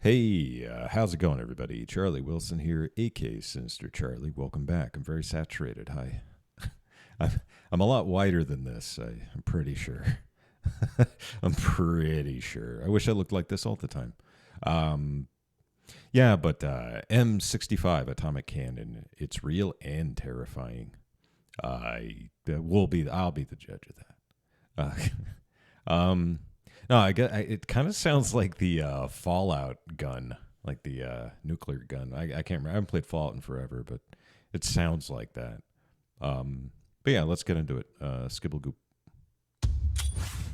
Hey, how's it going, everybody? Charlie Wilson here, a.k.a. Sinister Charlie. Welcome back. I'm very saturated. Hi. I'm a lot whiter than this, I'm pretty sure. I'm pretty sure. I wish I looked like this all the time. Yeah, but M65 atomic cannon, it's real and terrifying. I'll be the judge of that. No, it kind of sounds like the Fallout gun, like the nuclear gun. I can't remember. I haven't played Fallout in forever, but it sounds like that. But yeah, let's get into it. Skibble goop.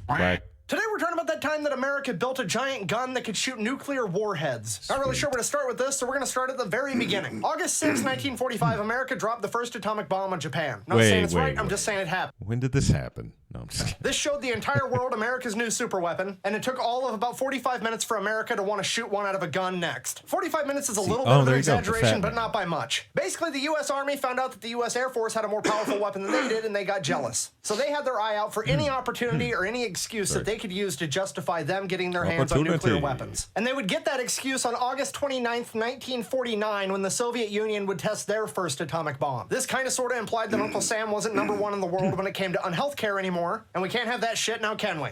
Black. Today we're talking about that time that America built a giant gun that could shoot nuclear warheads. Not really sure where to start with this, so we're going to start at the very beginning. August 6, 1945, America dropped the first atomic bomb on Japan. Not saying it's right, I'm just saying it happened. When did this happen? No, I'm just kidding. This showed the entire world America's new superweapon, and it took all of about 45 minutes for America to want to shoot one out of a gun next. 45 minutes is a little bit of an exaggeration, but not by much. Basically, the U.S. Army found out that the U.S. Air Force had a more powerful weapon than they did, and they got jealous. So they had their eye out for any opportunity or any excuse that they could use to justify them getting their hands on nuclear weapons. And they would get that excuse on August 29th, 1949, when the Soviet Union would test their first atomic bomb. This kind of sort of implied that Uncle Sam wasn't #1 in the world when it came to unhealthcare anymore, and we can't have that shit now, can we?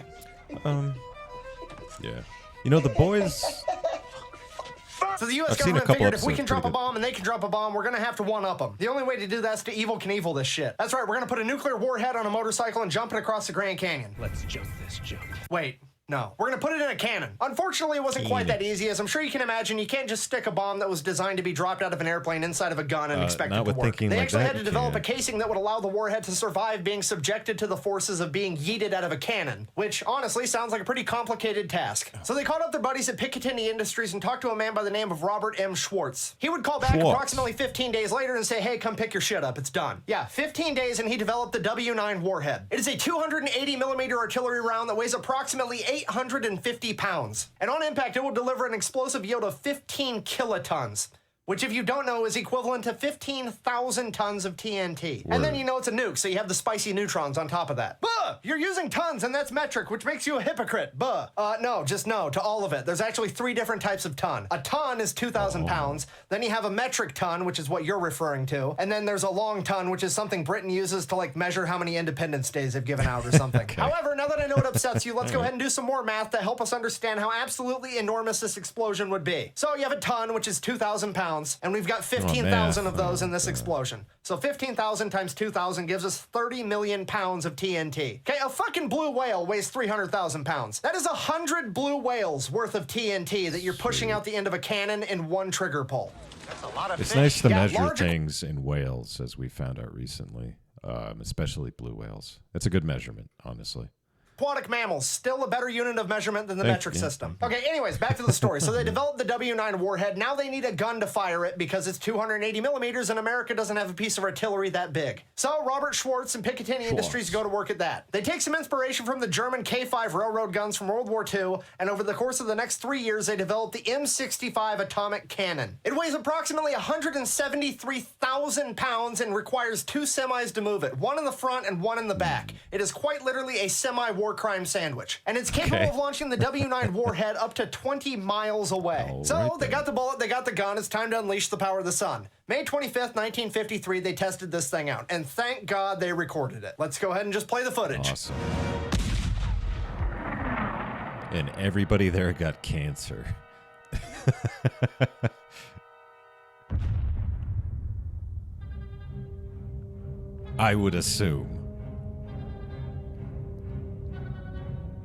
Yeah. You know, the boys... So the U.S. government figured if we can drop a bomb and they can drop a bomb, we're going to have to one-up them. The only way to do that is to Evel Knievel this shit. That's right, we're going to put a nuclear warhead on a motorcycle and jump it across the Grand Canyon. Let's jump this jump. Wait. No. We're going to put it in a cannon. Unfortunately, it wasn't quite that easy. As I'm sure you can imagine, you can't just stick a bomb that was designed to be dropped out of an airplane inside of a gun and expect it to work. They actually had to develop a casing that would allow the warhead to survive being subjected to the forces of being yeeted out of a cannon, which honestly sounds like a pretty complicated task. So they called up their buddies at Picatinny Industries and talked to a man by the name of Robert M. Schwartz. He would call back approximately 15 days later and say, hey, come pick your shit up. It's done. Yeah, 15 days and he developed the W9 warhead. It is a 280 millimeter artillery round that weighs approximately 850 pounds. And on impact, it will deliver an explosive yield of 15 kilotons, which, if you don't know, is equivalent to 15,000 tons of TNT. And then you know it's a nuke, so you have the spicy neutrons on top of that. Buh! You're using tons, and that's metric, which makes you a hypocrite. Buh! No, just no to all of it. There's actually 3 different types of ton. A ton is 2,000 pounds. Then you have a metric ton, which is what you're referring to. And then there's a long ton, which is something Britain uses to, like, measure how many Independence Days they've given out or something. Okay. However, now that I know it upsets you, let's go ahead and do some more math to help us understand how absolutely enormous this explosion would be. So you have a ton, which is 2,000 pounds. And we've got 15,000 of those in this explosion. So 15,000 times 2,000 gives us 30 million pounds of TNT. Okay, a fucking blue whale weighs 300,000 pounds. That is 100 blue whales worth of TNT that you're pushing out the end of a cannon in one trigger pull. That's a lot of It's nice to measure things in whales, as we found out recently, especially blue whales. It's a good measurement, honestly. Aquatic mammals, still a better unit of measurement than the metric system. Okay, anyways, back to the story. So they developed the W9 warhead. Now they need a gun to fire it because it's 280 millimeters and America doesn't have a piece of artillery that big. So Robert Schwartz and Picatinny Industries go to work at that. They take some inspiration from the German K5 railroad guns from World War II, and over the course of the next 3 years, they developed the M65 atomic cannon. It weighs approximately 173,000 pounds and requires 2 semis to move it, one in the front and one in the back. It is quite literally a semi-war crime sandwich, and it's capable of launching the W9 warhead up to 20 miles away. They got the bullet, they got the gun, it's time to unleash the power of the sun. May 25th, 1953, they tested this thing out, and thank God they recorded it. Let's go ahead and just play the footage. Awesome. And everybody there got cancer. I would assume.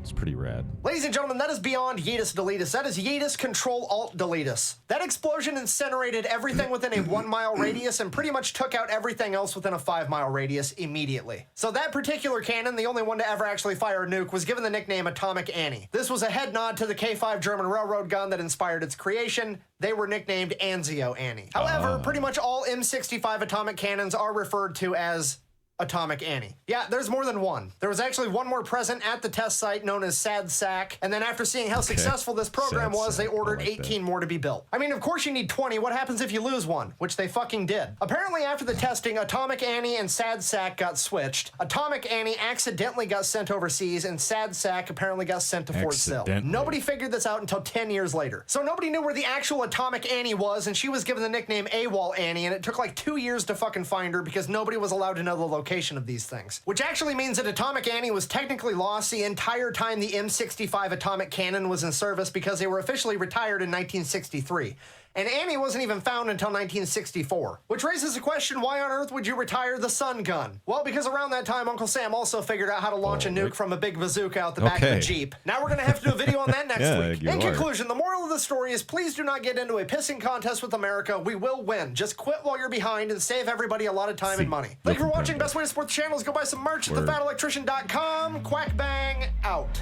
It's pretty rad. Ladies and gentlemen, that is beyond Yeetus Deletus. That is Yeetus Control Alt Deletus. That explosion incinerated everything within a 1 mile radius and pretty much took out everything else within a 5 mile radius immediately. So that particular cannon, the only one to ever actually fire a nuke, was given the nickname Atomic Annie. This was a head nod to the K5 German railroad gun that inspired its creation. They were nicknamed Anzio Annie. However, pretty much all M65 atomic cannons are referred to as Atomic Annie. Yeah, there's more than one. There was actually one more present at the test site known as Sad Sack, and then after seeing how successful this program was, they ordered 18 more to be built. I mean, of course you need 20. What happens if you lose one? Which they fucking did. Apparently after the testing, Atomic Annie and Sad Sack got switched. Atomic Annie accidentally got sent overseas, and Sad Sack apparently got sent to Fort Sill. Nobody figured this out until 10 years later. So nobody knew where the actual Atomic Annie was, and she was given the nickname AWOL Annie, and it took like 2 years to fucking find her because nobody was allowed to know the location of these things. Which actually means that Atomic Annie was technically lost the entire time the M65 atomic cannon was in service because they were officially retired in 1963. And Annie wasn't even found until 1964. Which raises the question, why on earth would you retire the sun gun? Well, because around that time, Uncle Sam also figured out how to launch a nuke from a big bazooka out the back of a Jeep. Now we're going to have to do a video on that next week. In conclusion, the moral of the story is please do not get into a pissing contest with America. We will win. Just quit while you're behind and save everybody a lot of time and money. Thank you for watching. Best way to support the channel is go buy some merch at thefatelectrician.com. Quack bang out.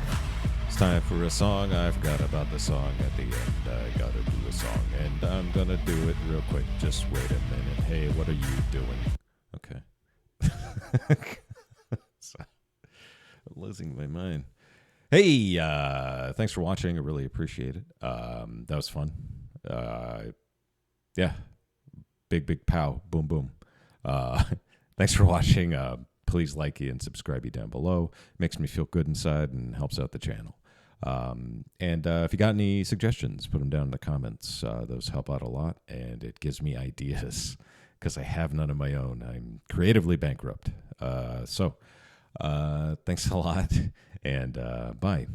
It's time for a song. I forgot about the song at the end. I gotta do a song, and I'm gonna do it real quick. Just wait a minute. Hey, what are you doing? Okay. I'm losing my mind. Hey, thanks for watching. I really appreciate it. That was fun. Yeah. Big pow. Boom, boom. Thanks for watching. Please like and subscribe down below. Makes me feel good inside and helps out the channel. And if you got any suggestions, put them down in the comments. Those help out a lot, and it gives me ideas because I have none of my own. I'm creatively bankrupt. So thanks a lot, and bye.